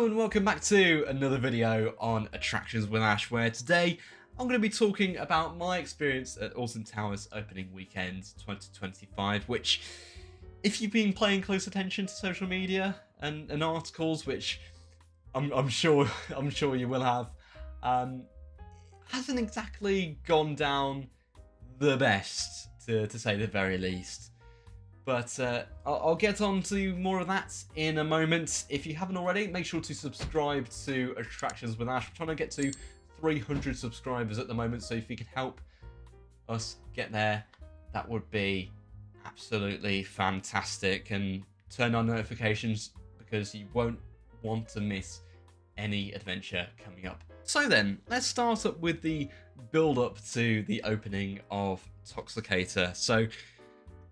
Hello and welcome back to another video on Attractions with Ash, where today I'm going to be talking about my experience at Alton Towers opening weekend 2025, which, if you've been paying close attention to social media and articles, which I'm sure you will have, hasn't exactly gone down the best, to say the very least. But I'll get on to more of that in a moment. If you haven't already, make sure to subscribe to Attractions with Ash. We're trying to get to 300 subscribers at the moment, so if you could help us get there, that would be absolutely fantastic. And turn on notifications because you won't want to miss any adventure coming up. So then, let's start up with the build-up to the opening of Toxicator. So,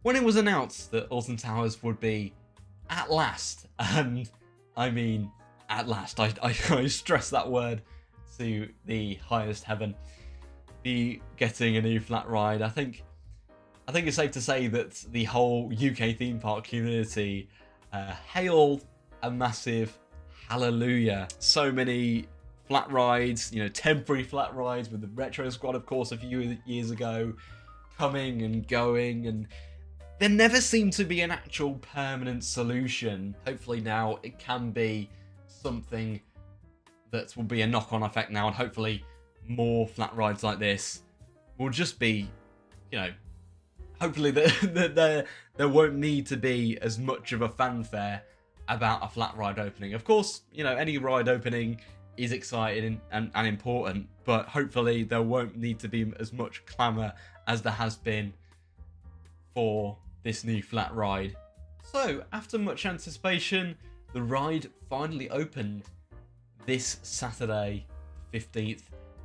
when it was announced that Alton Towers would be, at last, and I mean at last, I stress that word to the highest heaven, be getting a new flat ride, I think it's safe to say that the whole UK theme park community hailed a massive hallelujah. So many flat rides, temporary flat rides with the Retro Squad, of course, a few years ago, coming and going, and there never seemed to be an actual permanent solution. Hopefully now it can be something that will be a knock-on effect now, and hopefully more flat rides like this will just be, hopefully there won't need to be as much of a fanfare about a flat ride opening. Of course, any ride opening is exciting and important, but hopefully there won't need to be as much clamour as there has been for this new flat ride. So, after much anticipation, the ride finally opened this Saturday, 15th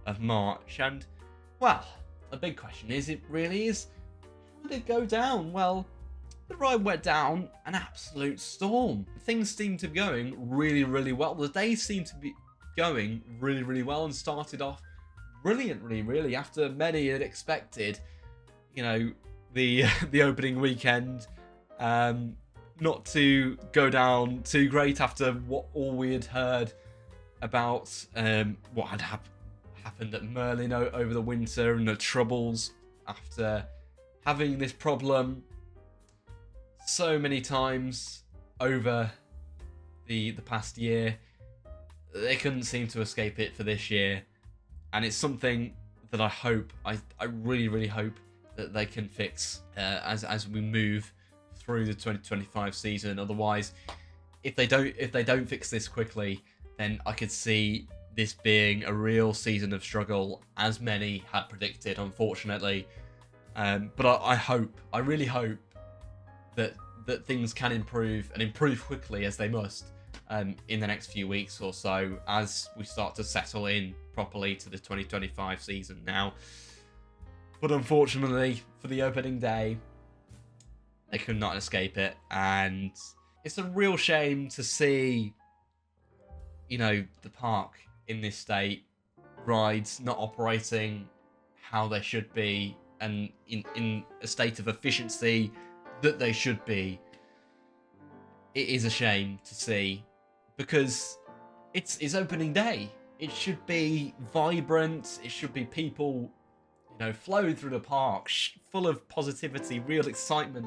of March, and, well, a big question is, it really is, how did it go down? Well, the ride went down an absolute storm. Things seemed to be going really, really well. The day seemed to be going really, really well and started off brilliantly, really, after many had expected, the opening weekend not to go down too great after what all we had heard about what had happened at Merlin over the winter and the troubles after having this problem so many times over the past year. They couldn't seem to escape it for this year, and it's something that I really, really hope that they can fix as we move through the 2025 season. Otherwise, if they don't fix this quickly, then I could see this being a real season of struggle, as many had predicted, unfortunately. But I really hope that things can improve, and improve quickly, as they must, in the next few weeks or so, as we start to settle in properly to the 2025 season now. But unfortunately, for the opening day, they could not escape it, and it's a real shame to see, the park in this state, rides not operating how they should be, and in a state of efficiency that they should be. It is a shame to see, because it's opening day. It should be vibrant. It should be people, flowing through the park, full of positivity, real excitement,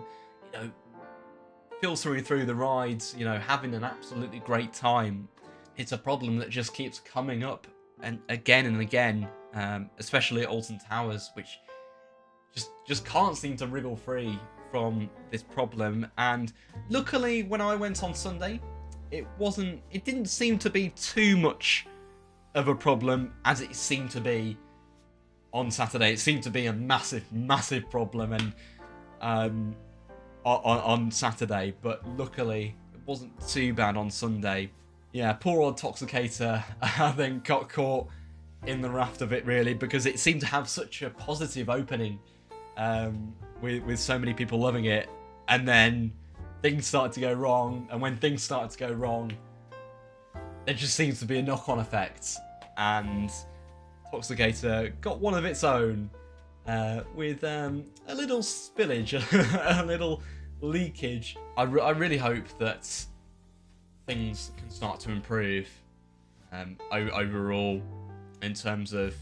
filtering through the rides, having an absolutely great time. It's a problem that just keeps coming up and again, especially at Alton Towers, which just can't seem to wriggle free from this problem. And luckily, when I went on Sunday, it didn't seem to be too much of a problem as it seemed to be on Saturday. It seemed to be a massive problem, and on Saturday, but luckily it wasn't too bad on Sunday. Yeah, poor old Toxicator, I think, got caught in the raft of it, really, because it seemed to have such a positive opening, with so many people loving it, and then things started to go wrong, and when things started to go wrong, there just seems to be a knock-on effect, and Toxicator got one of its own, with a little spillage, a little leakage. I really hope that things can start to improve overall in terms of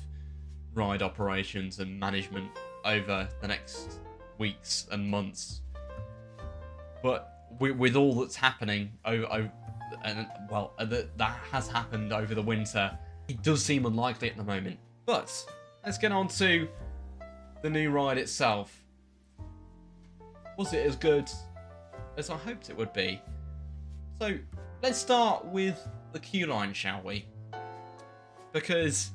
ride operations and management over the next weeks and months. But with all that's happening that has happened over the winter, it does seem unlikely at the moment. But let's get on to the new ride itself. Was it as good as I hoped it would be? So let's start with the queue line, shall we? Because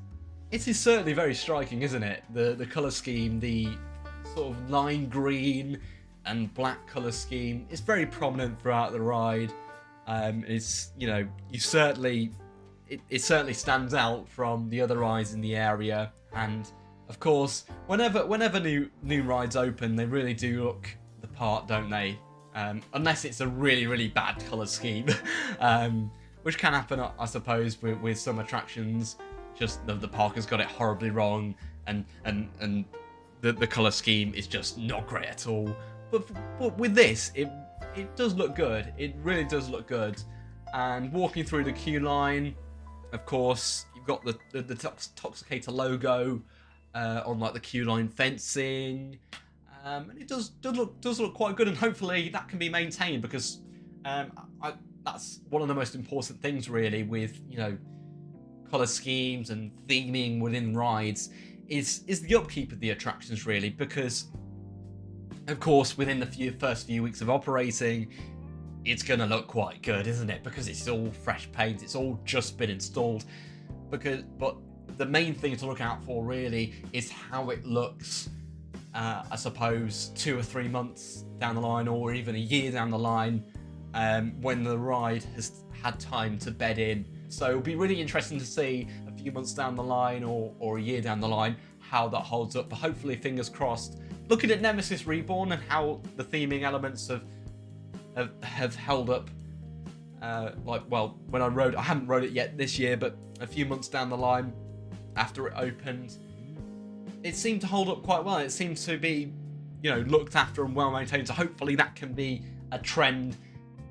it is certainly very striking, isn't it? The colour scheme, the sort of lime green and black colour scheme is very prominent throughout the ride. It's, you know, it certainly stands out from the other rides in the area. And of course, whenever new rides open, they really do look the part, don't they? Unless it's a really bad colour scheme, which can happen, I suppose, with some attractions. Just the park has got it horribly wrong, and the colour scheme is just not great at all. But with this, it does look good. It really does look good. And walking through the queue line, of course, you've got the Toxicator logo on like the queue line fencing, and it does look quite good. And hopefully that can be maintained, because that's one of the most important things really with, you know, colour schemes and theming within rides is the upkeep of the attractions, really, because of course within the first few weeks of operating, it's going to look quite good, isn't it? Because it's all fresh paint, it's all just been installed. But the main thing to look out for really is how it looks, I suppose, 2 or 3 months down the line, or even a year down the line, when the ride has had time to bed in. So it'll be really interesting to see a few months down the line, or a year down the line, how that holds up. But hopefully, fingers crossed, looking at Nemesis Reborn and how the theming elements have held up. When I haven't rode it yet this year, but a few months down the line after it opened, it seemed to hold up quite well. It seemed to be, you know, looked after and well maintained. So hopefully that can be a trend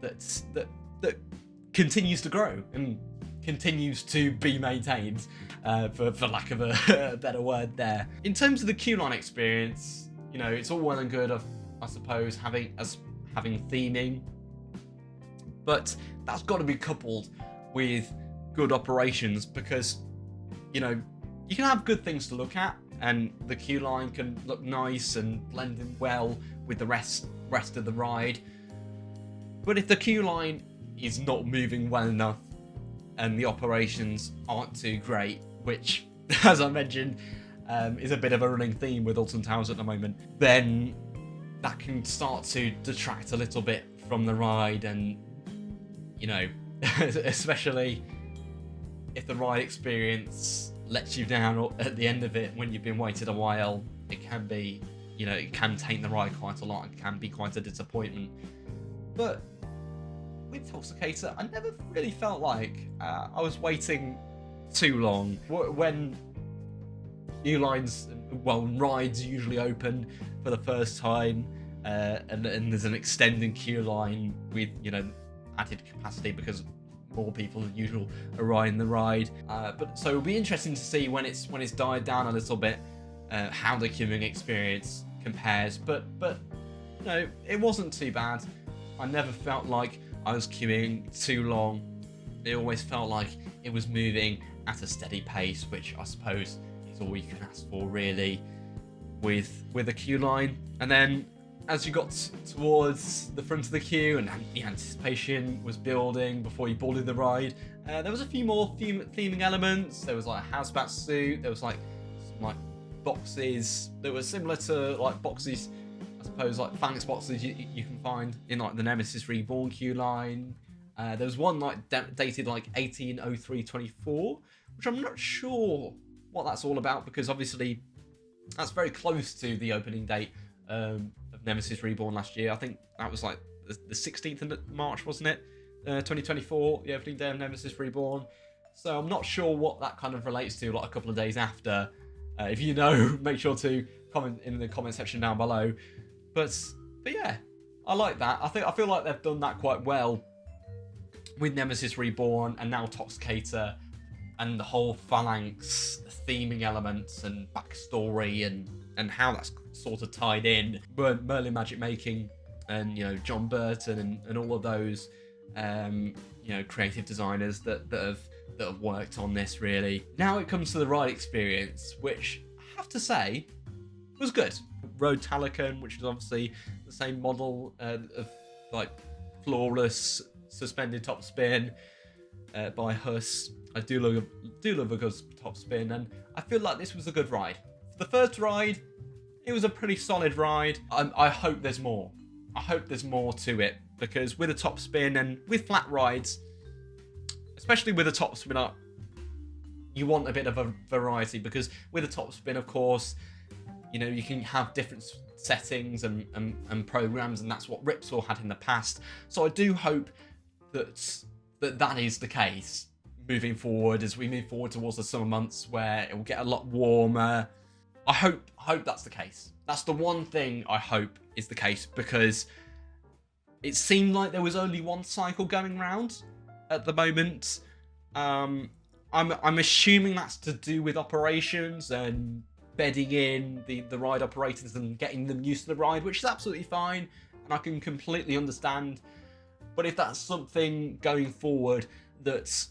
that continues to grow and continues to be maintained, for lack of a better word there. In terms of the queue line experience, you know, it's all well and good, I suppose, having theming, but that's got to be coupled with good operations, because, you know, you can have good things to look at, and the queue line can look nice and blend in well with the rest of the ride. But if the queue line is not moving well enough and the operations aren't too great, which, as I mentioned, is a bit of a running theme with Alton Towers at the moment, then that can start to detract a little bit from the ride. And, you know, especially if the ride experience lets you down at the end of it when you've been waiting a while, it can be, you know, it can taint the ride quite a lot and can be quite a disappointment. But with Toxicator, I never really felt like I was waiting too long. When new lines, rides usually open for the first time, and there's an extending queue line with, you know, added capacity because more people than usual are riding the ride. But so it'll be interesting to see when it's died down a little bit, how the queuing experience compares. But you know, it wasn't too bad. I never felt like I was queuing too long. It always felt like it was moving at a steady pace, which I suppose is all you can ask for really with a queue line. And then as you got towards the front of the queue and the anticipation was building before you boarded the ride, there was a few more theming elements. There was like a hazmat suit, there was like some like boxes that were similar to like boxes, I suppose, like Phalanx boxes you can find in like the Nemesis Reborn queue line. There was one like dated like 1803-24, which I'm not sure what that's all about, because obviously that's very close to the opening date of Nemesis Reborn last year. I think that was like the 16th of March, wasn't it? 2024, the opening day of Nemesis Reborn. So I'm not sure what that kind of relates to, like a couple of days after. If you know, make sure to comment in the comment section down below. But yeah, I like that. I feel like they've done that quite well with Nemesis Reborn and now Toxicator. and the whole Phalanx theming elements and backstory and how that's sort of tied in. Merlin Magic Making and, you know, John Burton and all of those, you know, creative designers that have worked on this, really. Now it comes to the ride experience, which I have to say was good. Road Talican, which is obviously the same model of like flawless suspended top spin by Huss. I do love a good top spin, and I feel like this was a good ride. For the first ride, it was a pretty solid ride. I hope there's more. I hope there's more to it, because with a top spin and with flat rides, especially with a top spin up, you want a bit of a variety, because with a top spin, of course, you know, you can have different settings and programs, and that's what Ripsaw had in the past. So I do hope that is the case moving forward, as we move forward towards the summer months where it will get a lot warmer. I hope that's the case. That's the one thing I hope is the case, because it seemed like there was only one cycle going round at the moment. I'm assuming that's to do with operations and bedding in the ride operators and getting them used to the ride, which is absolutely fine, and I can completely understand. But if that's something going forward, that's,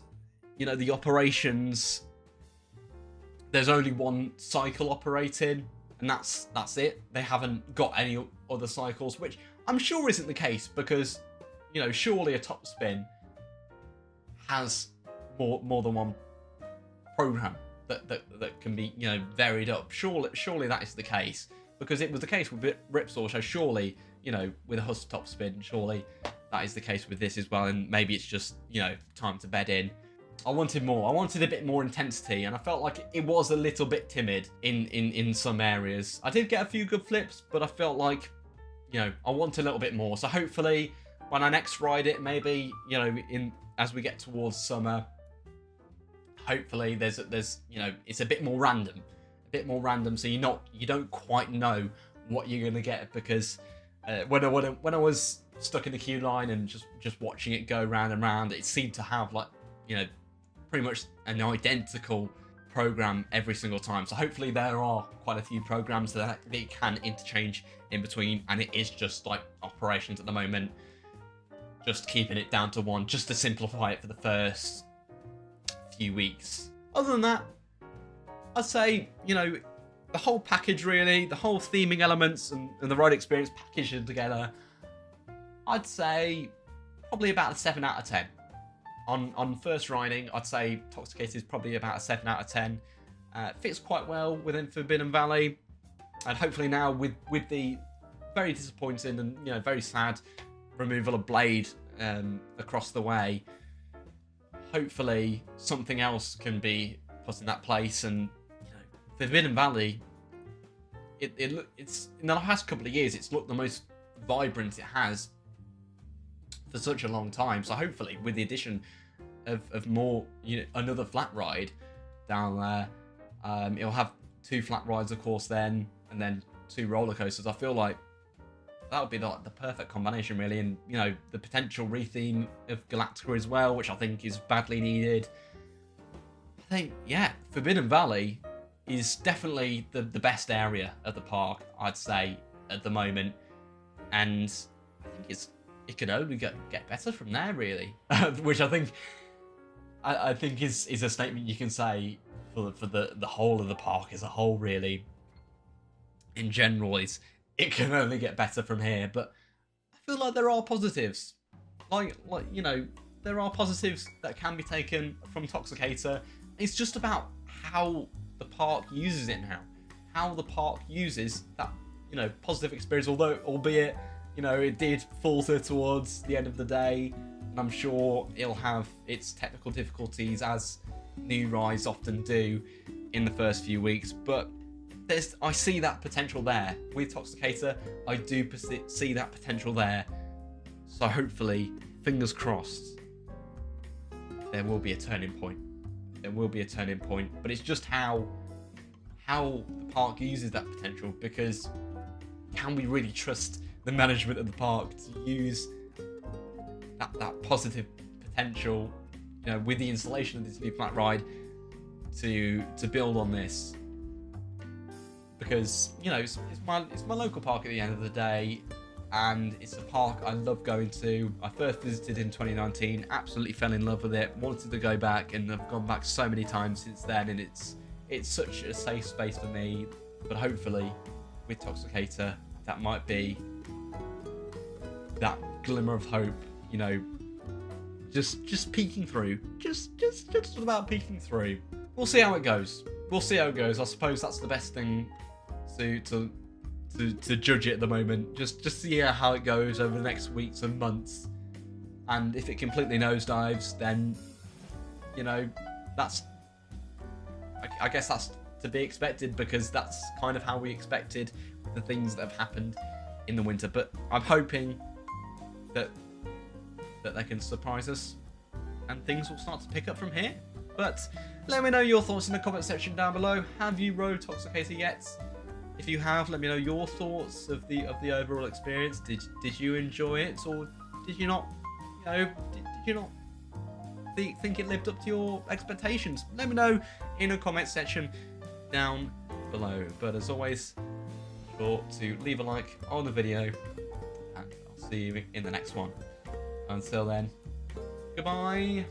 you know, the operations, there's only one cycle operating, and that's it. They haven't got any other cycles, which I'm sure isn't the case, because, you know, surely a top spin has more than one program that can be, you know, varied up. Surely that is the case, because it was the case with Ripsaw. So surely, you know, with a Huss top spin, surely that is the case with this as well. And maybe it's just, you know, time to bed in. I wanted more. I wanted a bit more intensity, and I felt like it was a little bit timid in some areas. I did get a few good flips, but I felt like, you know, I want a little bit more. So hopefully when I next ride it, maybe, you know, as we get towards summer, hopefully there's you know, it's a bit more random, so you don't quite know what you're gonna get, because when I was stuck in the queue line and just watching it go round and round, it seemed to have, like, you know, pretty much an identical program every single time. So hopefully there are quite a few programs that they can interchange in between, and it is just like operations at the moment, just keeping it down to one, just to simplify it for the first few weeks. Other than that, I'd say, you know, the whole package, really, the whole theming elements and the ride experience packaged together, I'd say probably about a 7 out of 10. On first riding, I'd say Toxicator is probably about a 7 out of 10. Fits quite well within Forbidden Valley, and hopefully now with the very disappointing and, you know, very sad removal of Blade across the way, hopefully something else can be put in that place. And, you know, Forbidden Valley, it's in the past couple of years, it's looked the most vibrant it has for such a long time. So hopefully with the addition of more, you know, another flat ride down there, it'll have 2 flat rides, of course, then, and then 2 roller coasters. I feel like that would be the perfect combination, really. And, you know, the potential retheme of Galactica as well, which I think is badly needed. I think, yeah, Forbidden Valley is definitely the best area of the park, I'd say, at the moment. And I think it could only get better from there, really. Which I think is a statement you can say for the whole of the park as a whole, really. In general, it can only get better from here. But I feel like there are positives. Like you know, there are positives that can be taken from Toxicator. It's just about how the park uses it now. How the park uses that, you know, positive experience, albeit, you know, it did falter towards the end of the day, and I'm sure it'll have its technical difficulties, as new rides often do in the first few weeks. But I see that potential there. With Toxicator, I do see that potential there. So hopefully, fingers crossed, there will be a turning point. There will be a turning point, but it's just how the park uses that potential, because can we really trust the management of the park to use that positive potential, you know, with the installation of this new flat ride, to build on this, because you know it's my local park at the end of the day, and it's a park I love going to. I first visited in 2019, absolutely fell in love with it, wanted to go back, and I've gone back so many times since then, and it's such a safe space for me. But hopefully with Toxicator, that might be that glimmer of hope, you know, just peeking through, just about peeking through. We'll see how it goes. I suppose that's the best thing to judge it at the moment. Just see how it goes over the next weeks and months. And if it completely nosedives, then, you know, I guess that's to be expected, because that's kind of how we expected the things that have happened in the winter. But I'm hoping that they can surprise us and things will start to pick up from here. But let me know your thoughts in the comment section down below. Have you rode Toxicator yet? If you have, let me know your thoughts of the overall experience. Did you enjoy it, or did you not? You know, did you not think it lived up to your expectations? Let me know in the comment section down below. But as always, be sure to leave a like on the video, and I'll see you in the next one. Until then, goodbye.